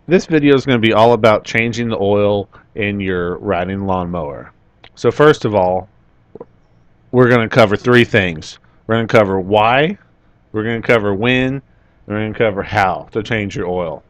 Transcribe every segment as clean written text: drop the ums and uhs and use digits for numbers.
This video is going to be all about changing the oil in your riding lawnmower. So first of all, we're going to cover three things. We're going to cover why, we're going to cover when, and we're going to cover how to change your oil.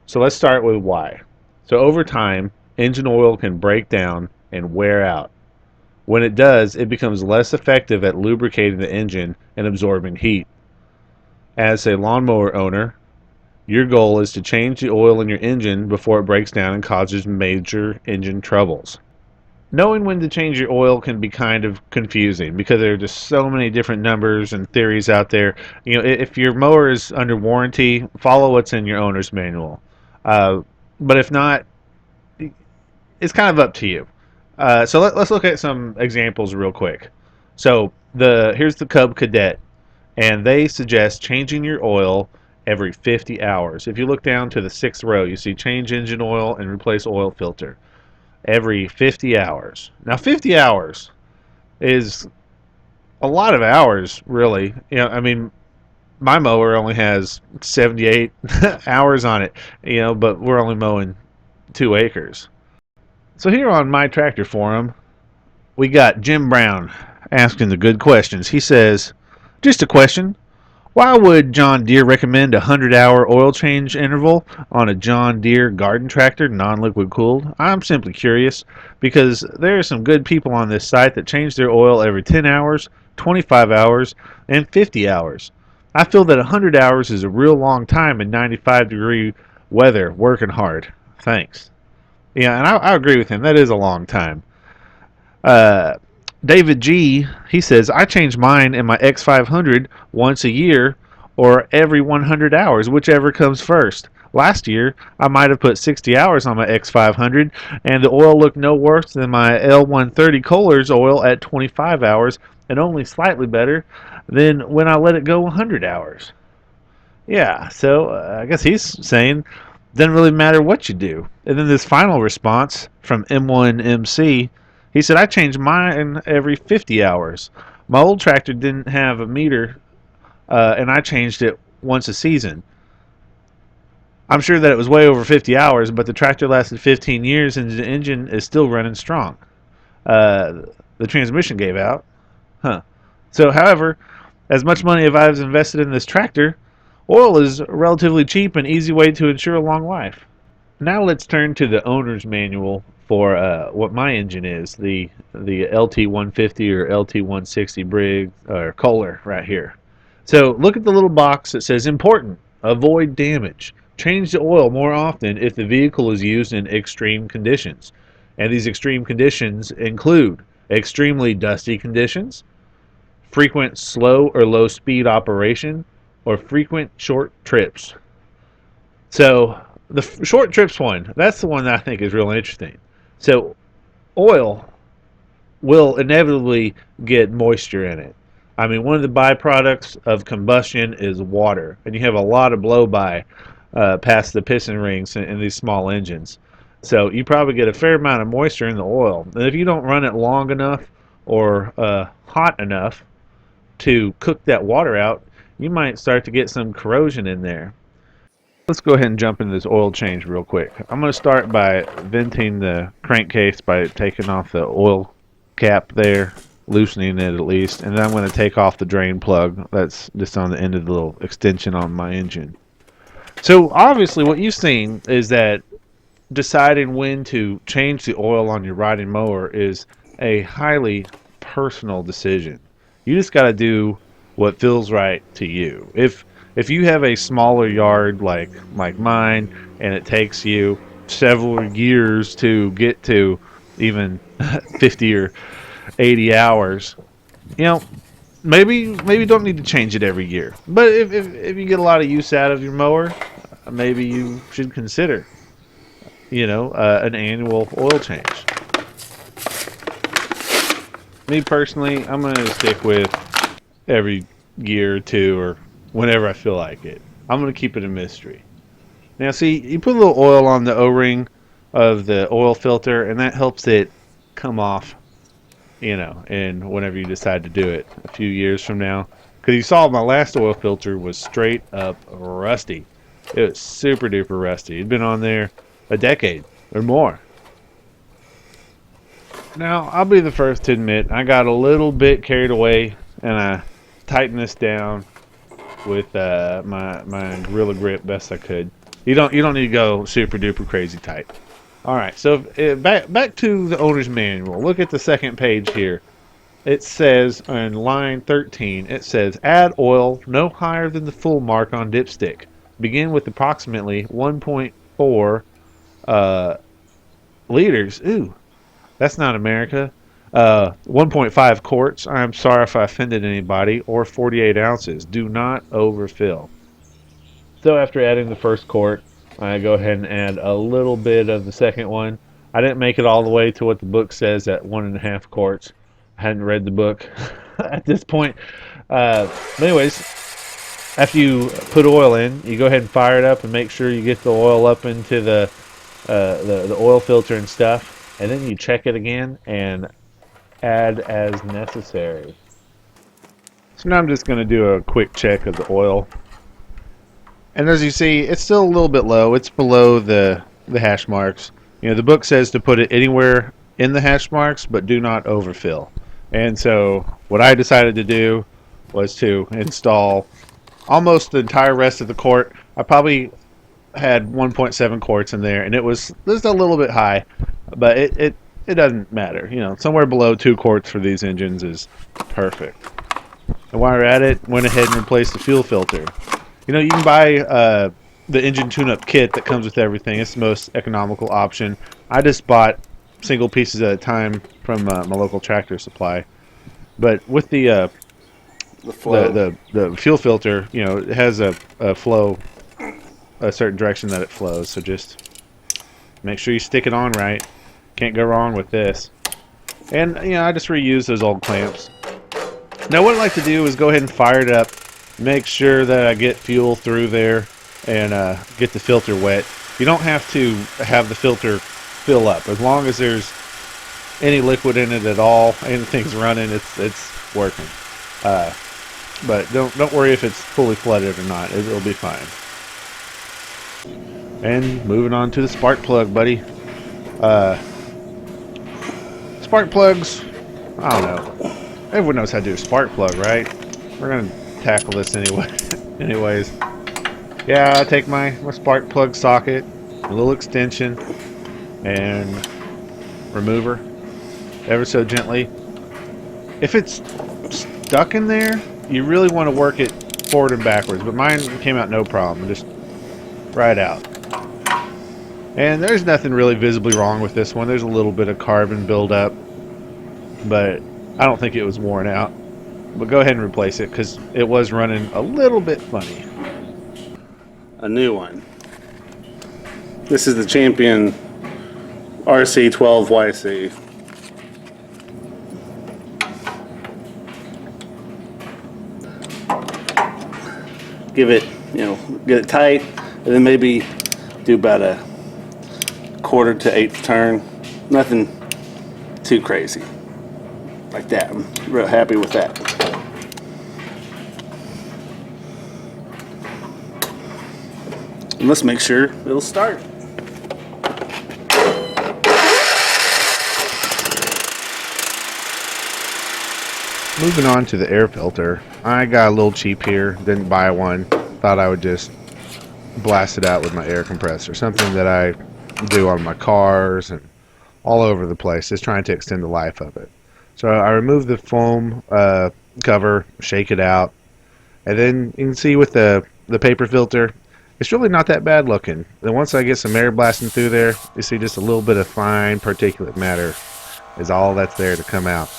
So let's start with why. So over time, engine oil can break down and wear out. When it does, it becomes less effective at lubricating the engine and absorbing heat. As a lawnmower owner, your goal is to change the oil in your engine before it breaks down and causes major engine troubles. Knowing when to change your oil can be kind of confusing because there are just so many different numbers and theories out there. If your mower is under warranty, follow what's in your owner's manual. But if not, it's kind of up to you. So let's look at some examples real quick. So here's the Cub Cadet, and they suggest changing your oil every 50 hours. If you look down to the sixth row, you see change engine oil and replace oil filter every 50 hours. Now 50 hours is a lot of hours, really. I mean, my mower only has 78 hours on it, but we're only mowing 2 acres. So here on My Tractor Forum, we got Jim Brown asking the good questions. He says, just a question. Why would John Deere recommend a 100-hour oil change interval on a John Deere garden tractor, non-liquid cooled? I'm simply curious because there are some good people on this site that change their oil every 10 hours, 25 hours, and 50 hours. I feel that 100 hours is a real long time in 95-degree weather working hard. Thanks. Yeah, and I agree with him. That is a long time. Uh, David G, he says, I change mine in my X500 once a year or every 100 hours, whichever comes first. Last year, I might have put 60 hours on my X500, and the oil looked no worse than my L130 Kohler's oil at 25 hours, and only slightly better than when I let it go 100 hours. Yeah, so I guess he's saying doesn't really matter what you do. And then this final response from M1MC, he said, I change mine every 50 hours. My old tractor didn't have a meter, and I changed it once a season. I'm sure that it was way over 50 hours, but the tractor lasted 15 years and the engine is still running strong. The transmission gave out. Huh. So, however, as much money as I've invested in this tractor, oil is a relatively cheap and easy way to ensure a long life. Now let's turn to the owner's manual for what my engine is, the LT150 or LT160 Briggs or Kohler right here. So look at the little box that says important, avoid damage. Change the oil more often if the vehicle is used in extreme conditions. And these extreme conditions include extremely dusty conditions, frequent slow or low speed operation, or frequent short trips. So the short trips one, that's the one that I think is real interesting. So oil will inevitably get moisture in it. I mean, one of the byproducts of combustion is water, and you have a lot of blow-by past the piston rings in these small engines. So you probably get a fair amount of moisture in the oil. And if you don't run it long enough or hot enough to cook that water out, you might start to get some corrosion in there. Let's go ahead and jump into this oil change real quick. I'm going to start by venting the crankcase by taking off the oil cap there, loosening it at least, and then I'm going to take off the drain plug that's just on the end of the little extension on my engine. So obviously what you've seen is that deciding when to change the oil on your riding mower is a highly personal decision. You just got to do what feels right to you. If you have a smaller yard like mine, and it takes you several years to get to even 50 or 80 hours, maybe you don't need to change it every year. But if you get a lot of use out of your mower, maybe you should consider, an annual oil change. Me personally, I'm going to stick with every year or two or whenever I feel like it. I'm going to keep it a mystery. Now, see, you put a little oil on the O-ring of the oil filter, and that helps it come off, and whenever you decide to do it a few years from now. Because you saw my last oil filter was straight up rusty. It was super duper rusty. It'd been on there a decade or more. Now, I'll be the first to admit I got a little bit carried away and I tightened this down with my Gorilla Grip best I could. You don't need to go super duper crazy tight. All right, so back to the owner's manual. Look at the second page here. It says on line 13, it says add oil no higher than the full mark on dipstick. Begin with approximately 1.4 liters. Ooh, that's not America. 1.5 quarts. I'm sorry if I offended anybody. Or 48 ounces. Do not overfill. So after adding the first quart, I go ahead and add a little bit of the second one. I didn't make it all the way to what the book says at 1.5 quarts. I hadn't read the book at this point. But anyways, after you put oil in, you go ahead and fire it up and make sure you get the oil up into the oil filter and stuff. And then you check it again and add as necessary. So now I'm just going to do a quick check of the oil. And as you see, it's still a little bit low. It's below the hash marks. You know, the book says to put it anywhere in the hash marks, but do not overfill. And so what I decided to do was to install almost the entire rest of the quart. I probably had 1.7 quarts in there, and it was just a little bit high, but it doesn't matter. You know, somewhere below 2 quarts for these engines is perfect. And while we're at it, went ahead and replaced the fuel filter. You know, you can buy the engine tune-up kit that comes with everything. It's the most economical option. I just bought single pieces at a time from my local tractor supply. But with the fuel filter, you know, it has a flow, a certain direction that it flows. So just make sure you stick it on right. Can't go wrong with this. And, you know, I just reuse those old clamps. Now what I like to do is go ahead and fire it up. Make sure that I get fuel through there and get the filter wet. You don't have to have the filter fill up. As long as there's any liquid in it at all, anything's running, it's working. But don't worry if it's fully flooded or not. It'll be fine. And moving on to the spark plug, buddy. Spark plugs, I don't know. Everyone knows how to do a spark plug, right? We're gonna tackle this anyway. Anyways, yeah, I take my spark plug socket, a little extension, and remover ever so gently. If it's stuck in there, you really want to work it forward and backwards, but mine came out no problem, just right out. And there's nothing really visibly wrong with this one. There's a little bit of carbon buildup, but I don't think it was worn out. But go ahead and replace it because it was running a little bit funny. A new one. This is the Champion RC12YC. Give it, you know, get it tight, and then maybe do about a 1/4 to 1/8 turn. Nothing too crazy. Like that. I'm real happy with that. And let's make sure it'll start. Moving on to the air filter, I got a little cheap here, didn't buy one, thought I would just blast it out with my air compressor, something that I do on my cars and all over the place, just trying to extend the life of it. So I removed the foam cover, shake it out, and then you can see with the paper filter, it's really not that bad looking. Then once I get some air blasting through there, you see just a little bit of fine particulate matter is all that's there to come out.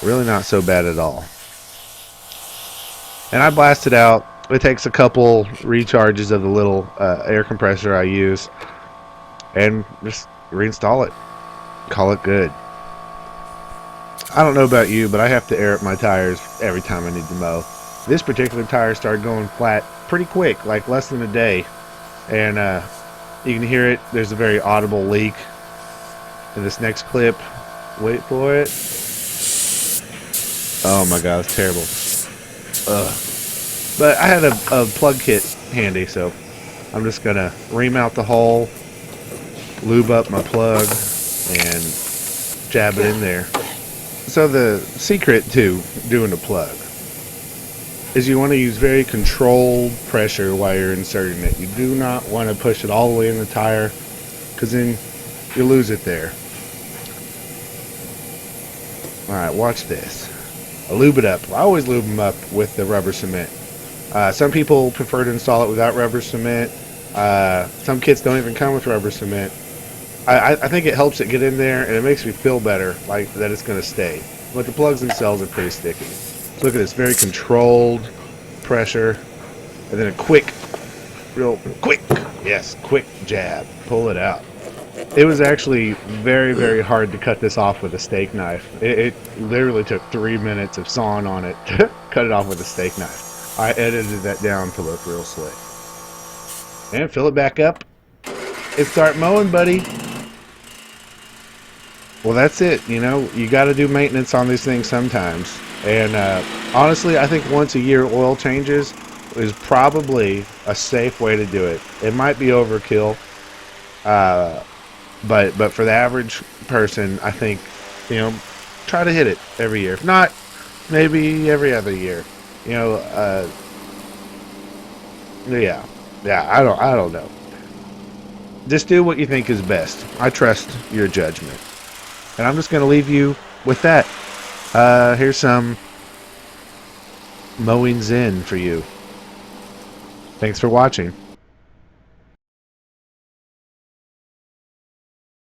Really not so bad at all. And I blast it out. It takes a couple recharges of the little air compressor I use and just reinstall it. Call it good. I don't know about you, but I have to air up my tires every time I need to mow. This particular tire started going flat pretty quick, like less than a day. And you can hear it. There's a very audible leak. In this next clip, wait for it. Oh my god, it's terrible. But I had a plug kit handy, so I'm just gonna ream out the hole, lube up my plug, and jab it in there. So the secret to doing a plug is you want to use very controlled pressure while you're inserting it. You do not want to push it all the way in the tire, because then you lose it there. Alright, watch this. I lube it up. I always lube them up with the rubber cement. Some people prefer to install it without rubber cement. Some kits don't even come with rubber cement. I think it helps it get in there, and it makes me feel better, like that it's going to stay. But the plugs themselves are pretty sticky. So look at this, very controlled pressure, and then a quick, real quick, yes, quick jab. Pull it out. It was actually very, very hard to cut this off with a steak knife. It literally took 3 minutes of sawing on it to cut it off with a steak knife. I edited that down to look real slick. And fill it back up and start mowing, buddy. Well, that's it. You know, you got to do maintenance on these things sometimes. And honestly, I think once a year oil changes is probably a safe way to do it. It might be overkill, but for the average person, I think, you know, try to hit it every year. If not, maybe every other year. You know, yeah, I don't know. Just do what you think is best. I trust your judgment. And I'm just going to leave you with that. Here's some mowing zen for you. Thanks for watching.